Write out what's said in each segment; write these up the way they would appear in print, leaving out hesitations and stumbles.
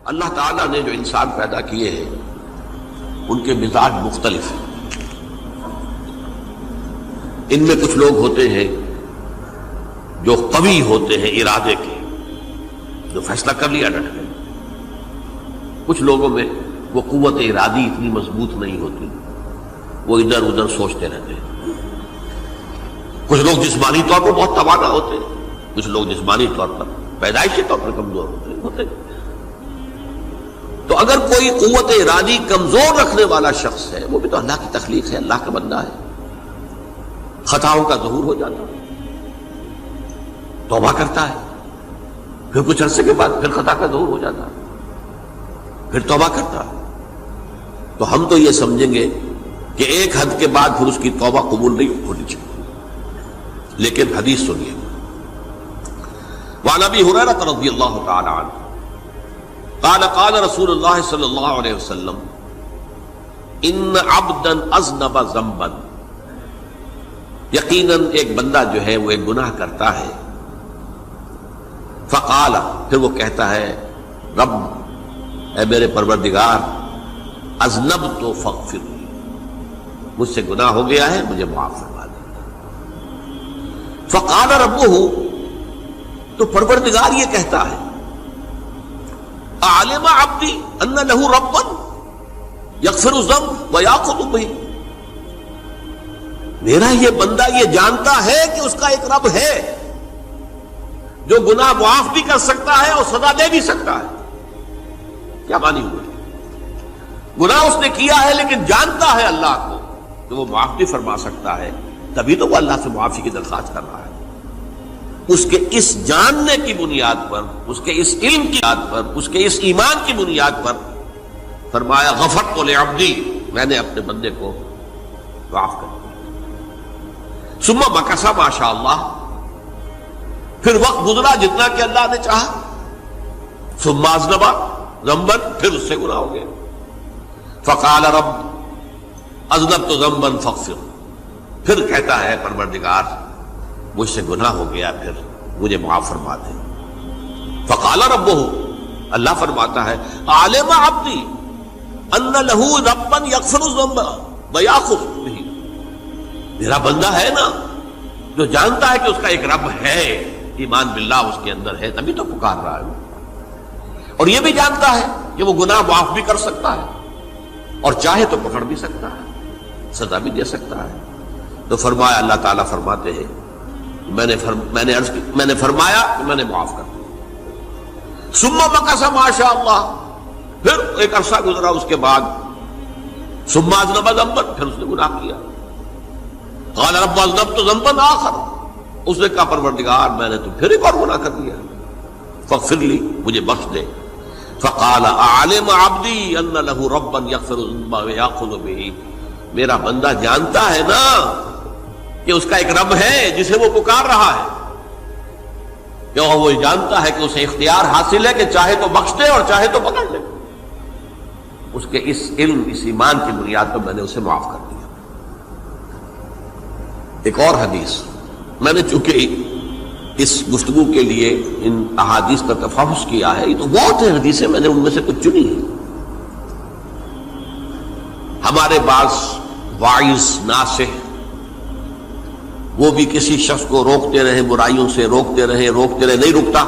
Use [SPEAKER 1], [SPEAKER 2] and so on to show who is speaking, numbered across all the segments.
[SPEAKER 1] اللہ تعالیٰ نے جو انسان پیدا کیے ہیں ان کے مزاج مختلف ہیں. ان میں کچھ لوگ ہوتے ہیں جو قوی ہوتے ہیں ارادے کے، جو فیصلہ کر لیا ڈٹ گئے. کچھ لوگوں میں وہ قوت ارادی اتنی مضبوط نہیں ہوتی، وہ ادھر ادھر سوچتے رہتے ہیں. کچھ لوگ جسمانی طور پر بہت توانا ہوتے ہیں، کچھ لوگ جسمانی طور پر پیدائشی طور پر کمزور ہوتے ہیں. تو اگر کوئی قوت ارادی کمزور رکھنے والا شخص ہے، وہ بھی تو اللہ کی تخلیق ہے، اللہ کا بندہ ہے، خطاؤں کا ظہور ہو جاتا ہے، توبہ کرتا ہے، پھر کچھ عرصے کے بعد پھر خطا کا ظہور ہو جاتا ہے، پھر توبہ کرتا ہے. تو ہم تو یہ سمجھیں گے کہ ایک حد کے بعد پھر اس کی توبہ قبول نہیں ہونی چاہیے. لیکن حدیث سنیے. وعن ابی ہریرہ رضی اللہ تعالی عنہ قال قال رسول اللہ صلی اللہ علیہ وسلم ان عبدا اذنب ذنبا، یقیناً ایک بندہ جو ہے وہ ایک گناہ کرتا ہے. فقال، پھر وہ کہتا ہے رب، اے میرے پروردگار، اذنبت فاغفر لی، مجھ سے گناہ ہو گیا ہے، مجھے معاف فرما دے. فقال ربہ، تو پروردگار یہ کہتا ہے اعلم عبدی ان لہ ربا یغفر الذنب ویأخذ بہ، میرا یہ بندہ یہ جانتا ہے کہ اس کا ایک رب ہے جو گناہ معاف بھی کر سکتا ہے اور سزا دے بھی سکتا ہے. کیا معنی ہوئے؟ گناہ اس نے کیا ہے لیکن جانتا ہے اللہ کو کہ وہ معاف بھی فرما سکتا ہے، تبھی تو وہ اللہ سے معافی کی درخواست کر رہا ہے. اس کے اس جاننے کی بنیاد پر، اس کے اس علم کی بنیاد پر، اس کے اس ایمان کی بنیاد پر فرمایا غفرت لعبدی، میں نے اپنے بندے کو معاف کر دیا. ثم مکث ما شاء اللہ، پھر وقت گزرا جتنا کہ اللہ نے چاہا. ثم اذنب ذنبا، پھر اس سے گناہ ہو گیا. فقال رب اذنبت ذنبا فاغفر، پھر کہتا ہے پروردگار مجھ سے گناہ ہو گیا، پھر مجھے معاف فرما دے. فقال ربہ، اللہ فرماتا ہے عالم عبدی ان لہ ربا یغفر الذنب ویأخذ بہ، میرا بندہ ہے نا جو جانتا ہے کہ اس کا ایک رب ہے، ایمان باللہ اس کے اندر ہے، تبھی تو پکار رہا ہے. اور یہ بھی جانتا ہے کہ وہ گناہ معاف بھی کر سکتا ہے اور چاہے تو پکڑ بھی سکتا ہے، سزا بھی دے سکتا ہے. تو فرمایا، اللہ تعالیٰ فرماتے ہیں میں نے فرمایا کہ میں نے معاف کر دیا. ثم مکث ما شاء اللہ، پھر ایک عرصہ گزرا اس کے بعد. ثم اذنب ذنبا، پھر اس نے گناہ کیا. قال رب اذنبت ذنبا آخر، اس نے کہا پروردگار میں نے تو پھر ایک اور گناہ کر دیا، فاغفر لی، مجھے بخش دے. فقال اعلم عبدی ان لہ ربا یغفر الذنب ویأخذ بہ، میرا بندہ جانتا ہے نا کہ اس کا ایک رب ہے جسے وہ پکار رہا ہے، کہ وہ جانتا ہے کہ اسے اختیار حاصل ہے کہ چاہے تو بخش دے اور چاہے تو پکڑ لے. اس کے اس علم، اس ایمان کی بنیاد پر میں نے اسے معاف کر دیا. ایک اور حدیث، میں نے چونکہ اس گفتگو کے لیے ان احادیث کا تفحص کیا ہے، یہ تو بہت ہیں حدیثیں، میں نے ان میں سے کچھ چنی ہیں. ہمارے بعض واعظ ناصح وہ بھی کسی شخص کو روکتے رہے، برائیوں سے روکتے رہے، نہیں رکتا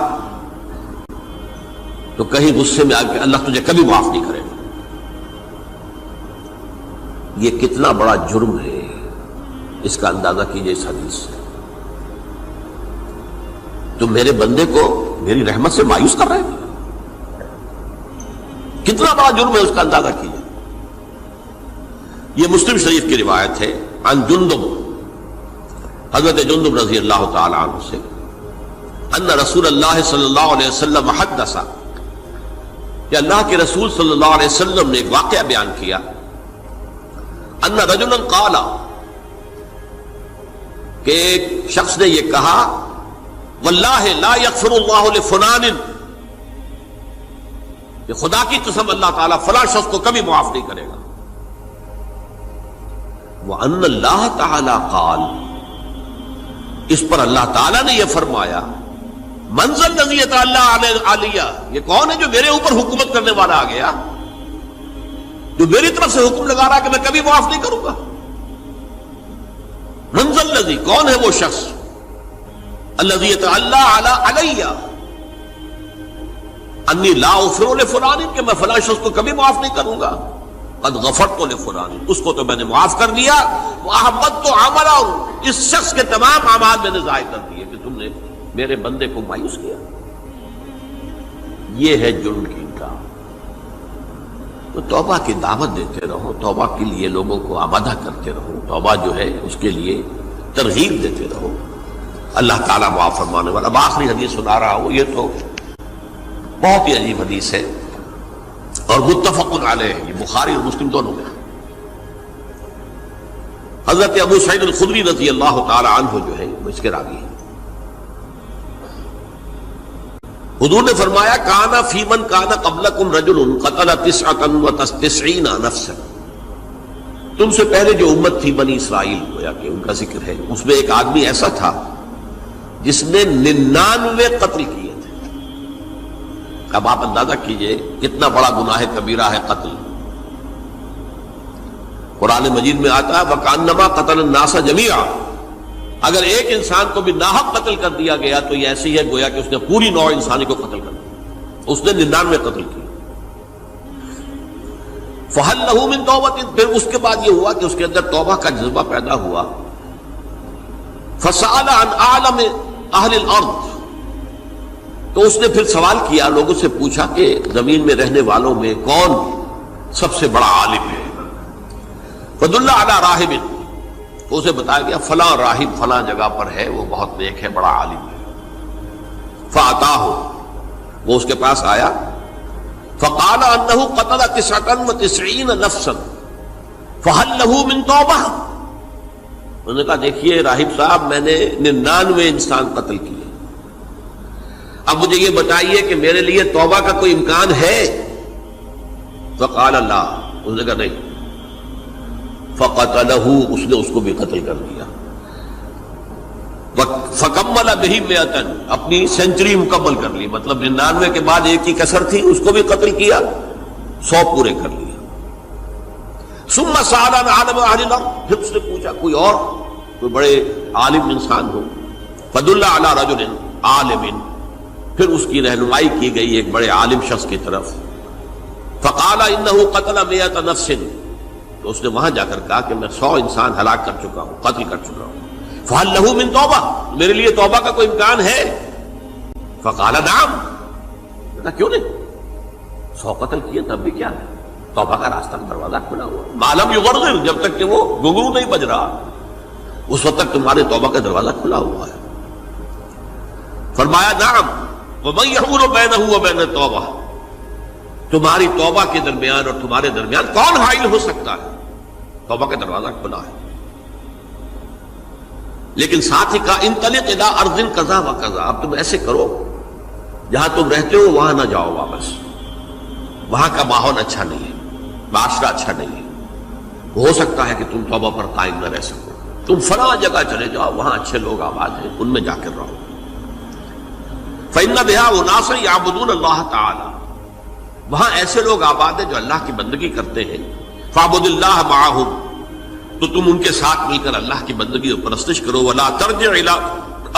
[SPEAKER 1] تو کہیں غصے میں آ کے اللہ تجھے کبھی معاف نہیں کرے گا. یہ کتنا بڑا جرم ہے، اس کا اندازہ کیجئے اس حدیث سے. تم میرے بندے کو میری رحمت سے مایوس کر رہے ہیں، کتنا بڑا جرم ہے، اس کا اندازہ کیجئے. یہ مسلم شریف کی روایت ہے عن جندب، حضرت جندب رضی اللہ تعالی عنہ سے، ان رسول اللہ صلی اللہ علیہ وسلم حدث، کہ اللہ کے رسول صلی اللہ علیہ وسلم نے ایک واقعہ بیان کیا. ان رجلا قال، کہ ایک شخص نے یہ کہا واللہ لا یغفر اللہ لفلان، کہ خدا کی قسم اللہ تعالیٰ فلاں شخص کو کبھی معاف نہیں کرے گا. وَأَنَّ اللَّهَ تَعَالَى قَالَ، اس پر اللہ تعالیٰ نے یہ فرمایا منزل نزیت اللہ علیہ، یہ کون ہے جو میرے اوپر حکومت کرنے والا آ گیا، جو میری طرف سے حکم لگا رہا ہے کہ میں کبھی معاف نہیں کروں گا؟ منزل نزی، کون ہے وہ شخص؟ الذی اللہ علیہ انی لا اغفر لفلان، کہ میں فلاں شخص کو کبھی معاف نہیں کروں گا، قد غفرت لفلان، اس کو تو میں نے معاف کر دیا، واحبطت عملہ، اس شخص کے تمام اعمال میں نے ضائع کر دیے کہ تم نے میرے بندے کو مایوس کیا۔ یہ ہے جرم کی انکار۔ تو توبہ کی دعوت دیتے رہو، توبہ کے لیے لوگوں کو آمادہ کرتے رہو، توبہ جو ہے اس کے لیے ترغیب دیتے رہو، اللہ تعالیٰ معاف فرمانے والا۔ اب آخری حدیث سنا رہا ہوں، یہ تو بہت ہی عجیب حدیث ہے اور متفق علیہ، یہ بخاری اور مسلم دونوں میں۔ حضرت ابو سعید الخدری رضی اللہ تعالی عنہ جو ہے وہ اس کے راوی ہیں۔ حضور نے فرمایا کانا فی من کانا قبلکم رجل قتل 99 نفسا، تم سے پہلے جو امت تھی بنی اسرائیل، گویا کہ ان کا ذکر ہے، اس میں ایک آدمی ایسا تھا جس نے 99 قتل کیے تھے۔ اب آپ اندازہ کیجئے کتنا بڑا گناہ کبیرہ ہے قتل۔ قرآن مجید میں آتا ہے وَكَأَنَّمَا قَتَلَ النَّاسَ جَمِيعًا، اگر ایک انسان کو بھی ناحق قتل کر دیا گیا تو یہ ایسی ہے گویا کہ اس نے پوری نوع انسانی کو قتل کر دیا، اس نے 99 قتل کیے۔ فَهَلْ لَهُ مِن تَوْبَةٍ، پھر اس کے بعد یہ ہوا کہ اس کے اندر توبہ کا جذبہ پیدا ہوا۔ فَسَأَلَ عَنْ أَعْلَمِ أَهْلِ الْأَرْضِ، تو اس نے پھر سوال کیا، لوگوں سے پوچھا کہ زمین میں رہنے والوں میں کون سب سے بڑا عالم ہے؟ فَدُلَّ عَلَى رَاهِبٍ، تو اسے بتایا گیا فلاں راہب فلاں جگہ پر ہے، وہ بہت نیک ہے، بڑا عالم ہے۔ فَأَتَاهُ، وہ اس کے پاس آیا، فَقَالَ أَنَّهُ قَتَلَ 99 نَفْسًا فَهَلْ لَهُ مِن تَوْبَةٍ، انہوں نے کہا دیکھیے راہب صاحب، میں نے 99 انسان قتل کیے، اب مجھے یہ بتائیے کہ میرے لیے توبہ کا کوئی امکان ہے؟ فَقَالَ لَا، انہوں نے کہا نہیں۔ فَقَتَلَهُ، اس نے اس کو بھی قتل کر دیا۔ فَكَمَّلَ بِهِ 100، اپنی سینچری مکمل کر لی، مطلب 99 کے بعد ایک کی کسر تھی، اس کو بھی قتل کیا، 100 پورے کر لیا۔ ثُمَّ سَأَلَ عَنْ عَالِمِ أَهْلِ الْأَرْضِ، پھر اس نے پوچھا کوئی اور کوئی بڑے عالم انسان ہو۔ فَدُلَّ عَلَى رَجُلٍ عَالِمٍ، پھر اس کی رہنمائی کی گئی ایک بڑے عالم شخص کی طرف۔ فَقَالَ إِنَّهُ قَتَلَ 100 نَفْسٍ، تو اس نے وہاں جا کر کہا کہ میں 100 انسان ہلاک کر چکا ہوں، قتل کر چکا ہوں۔ فَهَلْ لَهُ مِن تَوْبَةٍ، میرے لیے توبہ کا کوئی امکان ہے؟ فَقَالَ نَعَمْ، کہا کیوں نہیں، 100 قتل کیے تب بھی کیا ہے، توبہ کا راستہ دروازہ کھلا ہوا، مَا لَمْ يُغَرْغِرْ، جب تک کہ وہ گھنگرو نہیں بج رہا اس وقت تک تمہارے توبہ کا دروازہ کھلا ہوا ہے۔ فرمایا نعم، وَمَن يَحُولُ بَيْنَهُ وَبَيْنَ التَّوْبَةِ، تمہاری توبہ کے درمیان اور تمہارے درمیان کون حائل ہو سکتا ہے، توبہ کا دروازہ کھلا ہے۔ لیکن ساتھ ہی کہا انطلق الی ارض کذا و کذا، اب تم ایسے کرو جہاں تم رہتے ہو وہاں نہ جاؤ واپس، وہاں کا ماحول اچھا نہیں ہے، معاشرہ اچھا نہیں ہے، ہو سکتا ہے کہ تم توبہ پر قائم نہ رہ سکو، تم فلاں جگہ چلے جاؤ، وہاں اچھے لوگ آباد ہیں، ان میں جا کر رہو۔ فإن بها أناسا يعبدون اللہ تعالی، وہاں ایسے لوگ آباد ہیں جو اللہ کی بندگی کرتے ہیں۔ فاعبد اللہ معہم، تو تم ان کے ساتھ مل کر اللہ کی بندگی اور پرستش کرو۔ ولا ترجع الی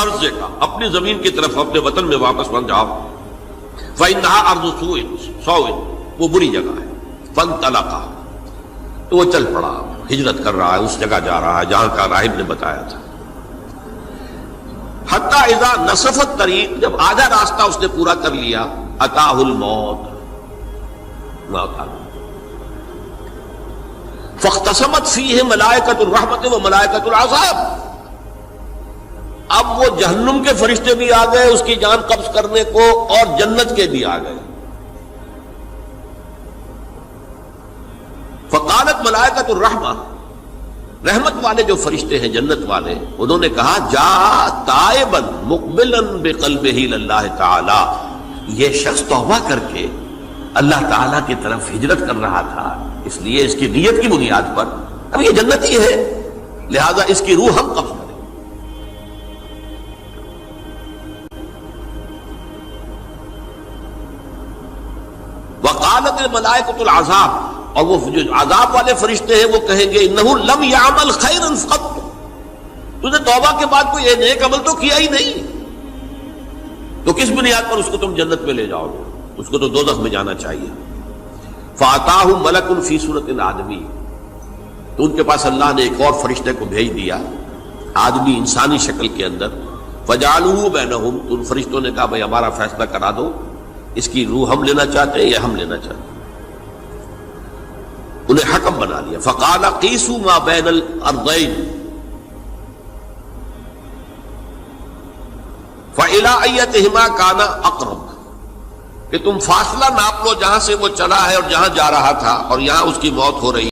[SPEAKER 1] ارضک، اپنی زمین کی طرف اپنے وطن میں واپس نہ جاؤ۔ فإنها ارض سوء، وہ بری جگہ ہے۔ فانطلقا، تو وہ چل پڑا، ہجرت کر رہا ہے، اس جگہ جا رہا ہے جہاں کا راہب نے بتایا تھا۔ حتی اذا نصف الطریق، جب آدھا راستہ اس نے پورا کر لیا، اتاہ الموت، موت آ گئی۔ فاختصمت فیہ ملائکۃ الرحمت و ملائکۃ العذاب، اب وہ جہنم کے فرشتے بھی آ گئے اس کی جان قبض کرنے کو، اور جنت کے بھی آ گئے۔ فقالت ملائکۃ الرحمہ، رحمت والے جو فرشتے ہیں جنت والے، انہوں نے کہا جا تائبا مقبلا بقلبہ للہ تعالی، یہ شخص توبہ کر کے اللہ تعالیٰ کی طرف ہجرت کر رہا تھا، اس لیے اس کی نیت کی بنیاد پر اب یہ جنتی ہے، لہذا اس کی روح ہم قبض کریں۔ وقالت الملائکۃ العذاب، اور وہ جو عذاب والے فرشتے ہیں وہ کہیں گے انہ لم یعمل خیرا قط، تو نے توبہ کے بعد کوئی نیک عمل تو کیا ہی نہیں، تو کس بنیاد پر اس کو تم جنت میں لے جاؤ گے؟ اس کو تو دوزخ میں جانا چاہیے۔ فاتاہ ملک فی صورت آدمی، تو ان کے پاس اللہ نے ایک اور فرشتے کو بھیج دیا آدمی انسانی شکل کے اندر، فجعلوہ بینہم، تو ان فرشتوں نے کہا بھائی ہمارا فیصلہ کرا دو، اس کی روح ہم لینا چاہتے ہیں یا ہم لینا چاہتے ہیں، انہیں حکم بنا لیا۔ فقال قیسوا ما بین الارضین فإلی ایتہما کان اقرب، کہ تم فاصلہ ناپ لو جہاں سے وہ چلا ہے اور جہاں جا رہا تھا اور یہاں اس کی موت ہو رہی